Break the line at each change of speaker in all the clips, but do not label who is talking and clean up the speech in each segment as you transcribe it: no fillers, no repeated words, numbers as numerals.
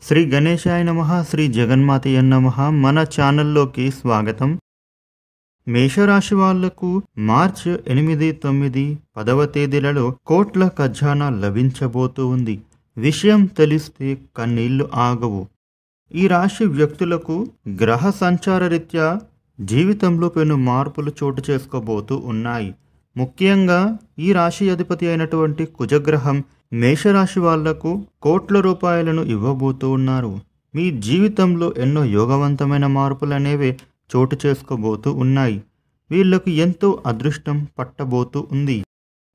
శ్రీ గణేశాయ నమః. శ్రీ జగన్మాతయ నమః. మన ఛానల్లోకి స్వాగతం. మేషరాశి వాళ్లకు మార్చి 8, 9, 10వ తేదీలలో కోట్ల ఖజానా లభించబోతూ ఉంది. విషయం తెలిస్తే కన్నీళ్లు ఆగవు. ఈ రాశి వ్యక్తులకు గ్రహ సంచార రీత్యా జీవితంలో పెను మార్పులు చోటు చేసుకోబోతూ ఉన్నాయి. ముఖ్యంగా ఈ రాశి అధిపతి అయినటువంటి కుజగ్రహం మేషరాశి వాళ్లకు కోట్ల రూపాయలను ఇవ్వబోతూ ఉన్నారు. మీ జీవితంలో ఎన్నో యోగవంతమైన మార్పులు అనేవి చోటు చేసుకోబోతూ ఉన్నాయి. వీళ్లకు ఎంతో అదృష్టం పట్టబోతూ ఉంది.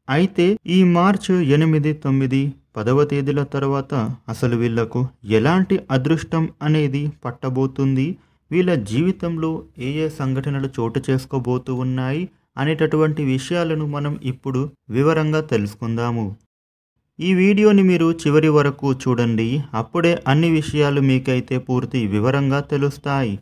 అయితే ఈ మార్చి 8, 9, 10వ తేదీల తర్వాత అసలు వీళ్లకు ఎలాంటి అదృష్టం అనేది పట్టబోతుంది, వీళ్ళ జీవితంలో ఏ ఏ సంఘటనలు చోటు చేసుకోబోతూ ఉన్నాయి అనేటటువంటి విషయాలను మనం ఇప్పుడు వివరంగా తెలుసుకుందాము. ఈ వీడియోని మీరు చివరి వరకు చూడండి. అప్పుడే అన్ని విషయాలు మీకైతే పూర్తి వివరంగా తెలుస్తాయి.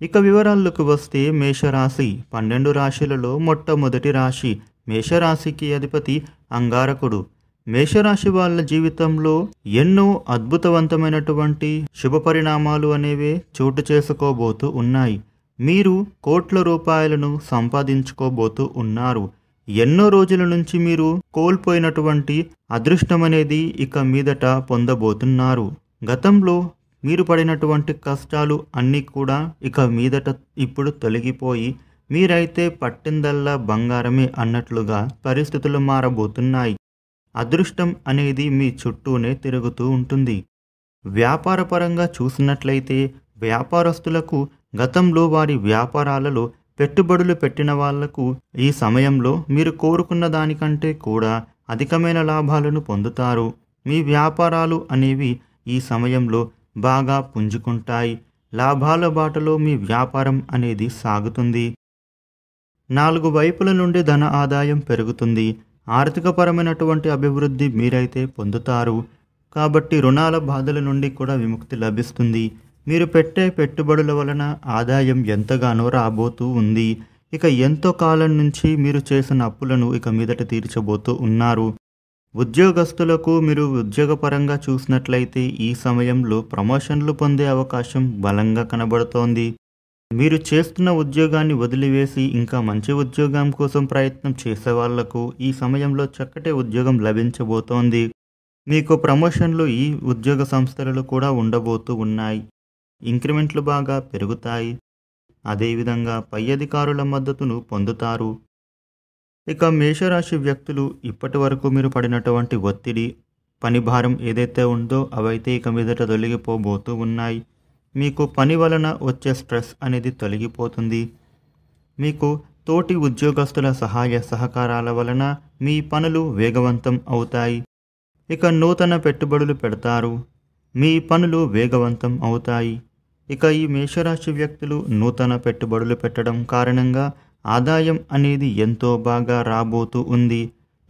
ఇక వివరాల్లోకి వస్తే మేషరాశి 12 రాశులలో మొట్టమొదటి రాశి. మేషరాశికి అధిపతి అంగారకుడు. మేషరాశి వాళ్ళ జీవితంలో ఎన్నో అద్భుతవంతమైనటువంటి శుభ పరిణామాలు అనేవి చోటు చేసుకోబోతూ ఉన్నాయి. మీరు కోట్ల రూపాయలను సంపాదించుకోబోతూ ఉన్నారు. ఎన్నో రోజుల నుంచి మీరు కోల్పోయినటువంటి అదృష్టం అనేది ఇక మీదట పొందబోతున్నారు. గతంలో మీరు పడినటువంటి కష్టాలు అన్నీ కూడా ఇక మీదట ఇప్పుడు తొలగిపోయి మీరైతే పట్టిందల్లా బంగారమే అన్నట్లుగా పరిస్థితులు మారబోతున్నాయి. అదృష్టం అనేది మీ చుట్టూనే తిరుగుతూ ఉంటుంది. వ్యాపార పరంగా చూసినట్లయితే వ్యాపారస్తులకు గతంలో వారి వ్యాపారాలలో పెట్టుబడులు పెట్టిన వాళ్లకు ఈ సమయంలో మీరు కోరుకున్న దానికంటే కూడా అధికమైన లాభాలను పొందుతారు. మీ వ్యాపారాలు అనేవి ఈ సమయంలో బాగా పుంజుకుంటాయి. లాభాల బాటలో మీ వ్యాపారం అనేది సాగుతుంది. 4 వైపుల నుండి ధన ఆదాయం పెరుగుతుంది. ఆర్థికపరమైనటువంటి అభివృద్ధి మీరైతే పొందుతారు. కాబట్టి రుణాల బాధల నుండి కూడా విముక్తి లభిస్తుంది. మీరు పెట్టే పెట్టుబడుల వలన ఆదాయం ఎంతగానో రాబోతూ ఉంది. ఇక ఎంతో కాలం నుంచి మీరు చేసిన అప్పులను ఇక మీదట తీర్చబోతూ ఉన్నారు. ఉద్యోగస్తులకు మీరు ఉద్యోగపరంగా చూసినట్లయితే ఈ సమయంలో ప్రమోషన్లు పొందే అవకాశం బలంగా కనబడుతోంది. మీరు చేస్తున్న ఉద్యోగాన్ని వదిలివేసి ఇంకా మంచి ఉద్యోగం కోసం ప్రయత్నం చేసే వాళ్లకు ఈ సమయంలో చక్కటి ఉద్యోగం లభించబోతోంది. మీకు ప్రమోషన్లు ఈ ఉద్యోగ సంస్థలలో కూడా ఉండబోతూ ఉన్నాయి. ఇంక్రిమెంట్లు బాగా పెరుగుతాయి. అదేవిధంగా పై అధికారుల మద్దతును పొందుతారు. ఇక మేషరాశి వ్యక్తులు ఇప్పటి వరకు మీరు పడినటువంటి ఒత్తిడి, పని భారం ఏదైతే ఉందో అవైతే ఇక మీదట తొలగిపోబోతూ ఉన్నాయి. మీకు పని వలన వచ్చే స్ట్రెస్ అనేది తొలగిపోతుంది. మీకు తోటి ఉద్యోగస్తుల సహాయ సహకారాల వలన మీ పనులు వేగవంతం అవుతాయి. ఇక నూతన పెట్టుబడులు పెడతారు. మీ పనులు వేగవంతం అవుతాయి. ఇక ఈ మేషరాశి వ్యక్తులు నూతన పెట్టుబడులు పెట్టడం కారణంగా ఆదాయం అనేది ఎంతో బాగా రాబోతూ ఉంది.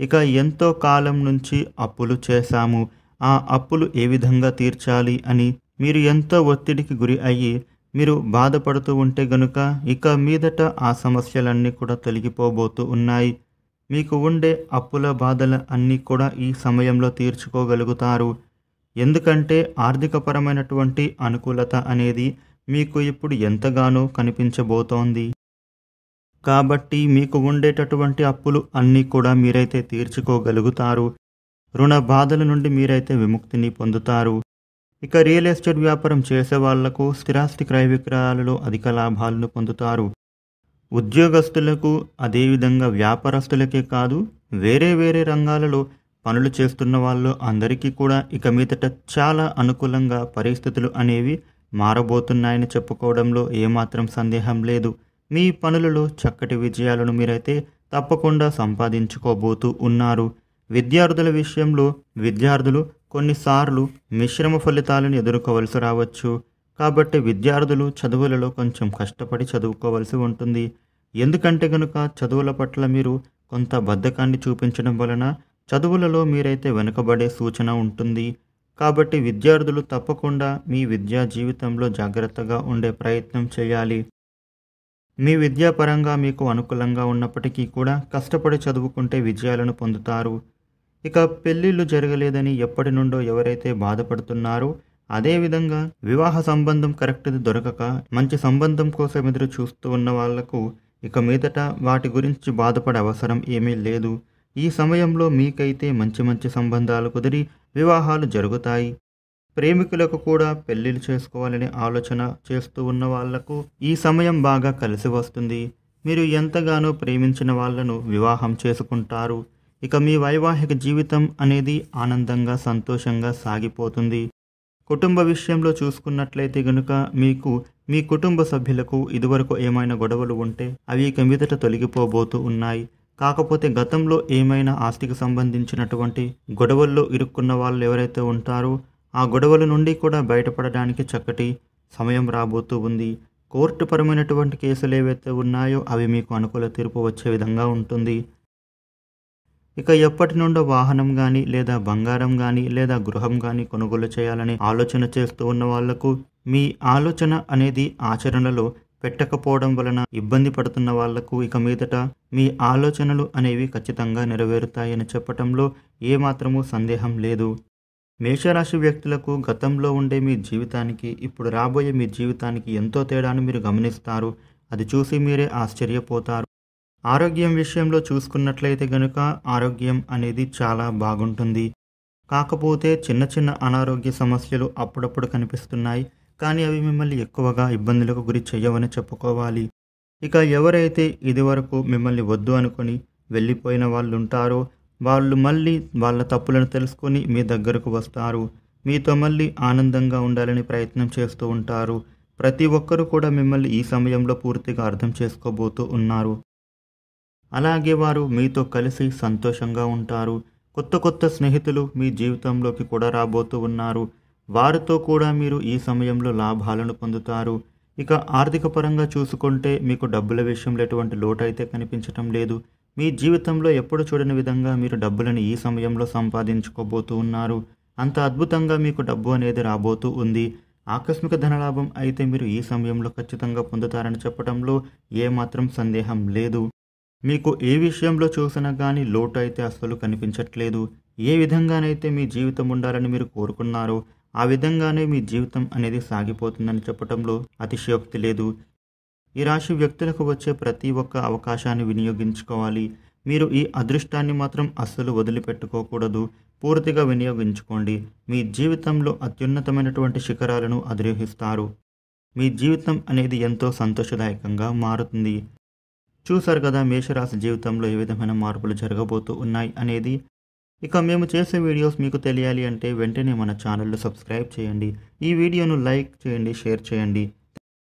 ఇక ఎంతో కాలం నుంచి అప్పులు చేశాము, ఆ అప్పులు ఏ విధంగా తీర్చాలి అని మీరు ఎంతో ఒత్తిడికి గురి అయ్యి మీరు బాధపడుతూ ఉంటే గనుక ఇక మీదట ఆ సమస్యలన్నీ కూడా తొలగిపోబోతూ ఉన్నాయి. మీకు ఉండే అప్పుల బాధల అన్నీ కూడా ఈ సమయంలో తీర్చుకోగలుగుతారు. ఎందుకంటే ఆర్థికపరమైనటువంటి అనుకూలత అనేది మీకు ఇప్పుడు ఎంతగానో కనిపించబోతోంది. కాబట్టి మీకు ఉండేటటువంటి అప్పులు అన్నీ కూడా మీరైతే తీర్చుకోగలుగుతారు. రుణ బాధల నుండి మీరైతే విముక్తిని పొందుతారు. ఇక రియల్ ఎస్టేట్ వ్యాపారం చేసే వాళ్లకు స్థిరాస్తి క్రయ విక్రయాలలో అధిక లాభాలను పొందుతారు. ఉద్యోగస్తులకు అదేవిధంగా వ్యాపారస్తులకే కాదు వేరే వేరే రంగాలలో పనులు చేస్తున్న వాళ్ళు అందరికీ కూడా ఇక మీదట చాలా అనుకూలంగా పరిస్థితులు అనేవి మారబోతున్నాయని చెప్పుకోవడంలో ఏమాత్రం సందేహం లేదు. మీ పనులలో చక్కటి విజయాలను మీరైతే తప్పకుండా సంపాదించుకోబోతూ ఉన్నారు. విద్యార్థుల విషయంలో విద్యార్థులు కొన్నిసార్లు మిశ్రమ ఫలితాలను ఎదుర్కోవలసి రావచ్చు. కాబట్టి విద్యార్థులు చదువులలో కొంచెం కష్టపడి చదువుకోవలసి ఉంటుంది. ఎందుకంటే కనుక చదువుల పట్ల మీరు కొంత బద్ధకాన్ని చూపించడం వలన చదువులలో మీరైతే వెనుకబడే సూచన ఉంటుంది. కాబట్టి విద్యార్థులు తప్పకుండా మీ విద్యా జీవితంలో జాగ్రత్తగా ఉండే ప్రయత్నం చేయాలి. మీ విద్యాపరంగా మీకు అనుకూలంగా ఉన్నప్పటికీ కూడా కష్టపడి చదువుకుంటే విజయాలను పొందుతారు. ఇక పెళ్ళిళ్ళు జరగలేదని ఎప్పటి నుండో ఎవరైతే బాధపడుతున్నారో అదేవిధంగా వివాహ సంబంధం కరెక్ట్‌ది దొరకక మంచి సంబంధం కోసం ఎదురు చూస్తూ ఉన్న వాళ్లకు ఇక మీదట వాటి గురించి బాధపడే అవసరం ఏమీ లేదు. ఈ సమయంలో మీకైతే మంచి మంచి సంబంధాలు కుదిరి వివాహాలు జరుగుతాయి. ప్రేమికులకు కూడా పెళ్లిళ్ళు చేసుకోవాలనే ఆలోచన చేస్తూ ఉన్న వాళ్లకు ఈ సమయం బాగా కలిసి వస్తుంది. మీరు ఎంతగానో ప్రేమించిన వాళ్లను వివాహం చేసుకుంటారు. ఇక మీ వైవాహిక జీవితం అనేది ఆనందంగా సంతోషంగా సాగిపోతుంది. కుటుంబ విషయంలో చూసుకున్నట్లయితే గనుక మీకు మీ కుటుంబ సభ్యులకు ఇదివరకు ఏమైనా గొడవలు ఉంటే అవి ఇక మీదట తొలగిపోబోతూ ఉన్నాయి. కాకపోతే గతంలో ఏమైనా ఆస్తికి సంబంధించినటువంటి గొడవల్లో ఇరుక్కున్న వాళ్ళు ఎవరైతే ఉంటారో ఆ గొడవల నుండి కూడా బయటపడడానికి చక్కటి సమయం రాబోతూ ఉంది. కోర్టు పరమైనటువంటి కేసులు ఏవైతే ఉన్నాయో అవి మీకు అనుకూల తీర్పు వచ్చే విధంగా ఉంటుంది. ఇక ఎప్పటి నుండో వాహనం కానీ లేదా బంగారం కానీ లేదా గృహం కానీ కొనుగోలు చేయాలని ఆలోచన చేస్తూ ఉన్న వాళ్లకు మీ ఆలోచన అనేది ఆచరణలో పెట్టకపోవడం వలన ఇబ్బంది పడుతున్న వాళ్లకు ఇక మీదట మీ ఆలోచనలు అనేవి ఖచ్చితంగా నెరవేరుతాయని చెప్పటంలో ఏమాత్రమూ సందేహం లేదు. మేషరాశి వ్యక్తులకు గతంలో ఉండే మీ జీవితానికి ఇప్పుడు రాబోయే మీ జీవితానికి ఎంతో తేడాను మీరు గమనిస్తారు. అది చూసి మీరే ఆశ్చర్యపోతారు. ఆరోగ్యం విషయంలో చూసుకున్నట్లయితే గనుక ఆరోగ్యం అనేది చాలా బాగుంటుంది. కాకపోతే చిన్న చిన్న అనారోగ్య సమస్యలు అప్పుడప్పుడు కనిపిస్తున్నాయి. కానీ అవి మిమ్మల్ని ఎక్కువగా ఇబ్బందులకు గురి చేయవని చెప్పుకోవాలి. ఇక ఎవరైతే ఇదివరకు మిమ్మల్ని వద్దు అనుకొని వెళ్ళిపోయిన వాళ్ళు ఉంటారో వాళ్ళు మళ్ళీ వాళ్ళ తప్పులను తెలుసుకొని మీ దగ్గరకు వస్తారు. మీతో మళ్ళీ ఆనందంగా ఉండాలని ప్రయత్నం చేస్తూ ఉంటారు. ప్రతి ఒక్కరూ కూడా మిమ్మల్ని ఈ సమయంలో పూర్తిగా అర్థం చేసుకోబోతూ ఉన్నారు. అలాగే వారు మీతో కలిసి సంతోషంగా ఉంటారు. కొత్త కొత్త స్నేహితులు మీ జీవితంలోకి కూడా రాబోతూ ఉన్నారు. వారితో కూడా మీరు ఈ సమయంలో లాభాలను పొందుతారు. ఇక ఆర్థిక పరంగా చూసుకుంటే మీకు డబ్బుల విషయంలో ఎటువంటి లోటు అయితే కనిపించటం లేదు. మీ జీవితంలో ఎప్పుడు చూడని విధంగా మీరు డబ్బులను ఈ సమయంలో సంపాదించుకోబోతూ ఉన్నారు. అంత అద్భుతంగా మీకు డబ్బు అనేది రాబోతూ ఉంది. ఆకస్మిక ధనలాభం అయితే మీరు ఈ సమయంలో ఖచ్చితంగా పొందుతారని చెప్పడంలో ఏమాత్రం సందేహం లేదు. మీకు ఏ విషయంలో చూసినా కానీ లోటు అయితే అస్సలు కనిపించట్లేదు. ఏ విధంగానైతే మీ జీవితం ఉండాలని మీరు కోరుకున్నారో ఆ విధంగానే మీ జీవితం అనేది సాగిపోతుందని చెప్పడంలో అతిశయోక్తి లేదు. ఈ రాశి వ్యక్తులకు వచ్చే ప్రతి ఒక్క అవకాశాన్ని వినియోగించుకోవాలి. మీరు ఈ అదృష్టాన్ని మాత్రం అస్సలు వదిలిపెట్టుకోకూడదు. పూర్తిగా వినియోగించుకోండి. మీ జీవితంలో అత్యున్నతమైనటువంటి శిఖరాలను అధిరోహిస్తారు. మీ జీవితం అనేది ఎంతో సంతోషదాయకంగా మారుతుంది. చూసారు కదా మేషరాశి జీవితంలో ఏ విధమైన మార్పులు జరగబోతూ ఉన్నాయి అనేది. ఇక మేము చేసే వీడియోస్ మీకు తెలియాలి అంటే వెంటనే మన ఛానల్ను సబ్స్క్రైబ్ చేయండి. ఈ వీడియోను లైక్ చేయండి, షేర్ చేయండి.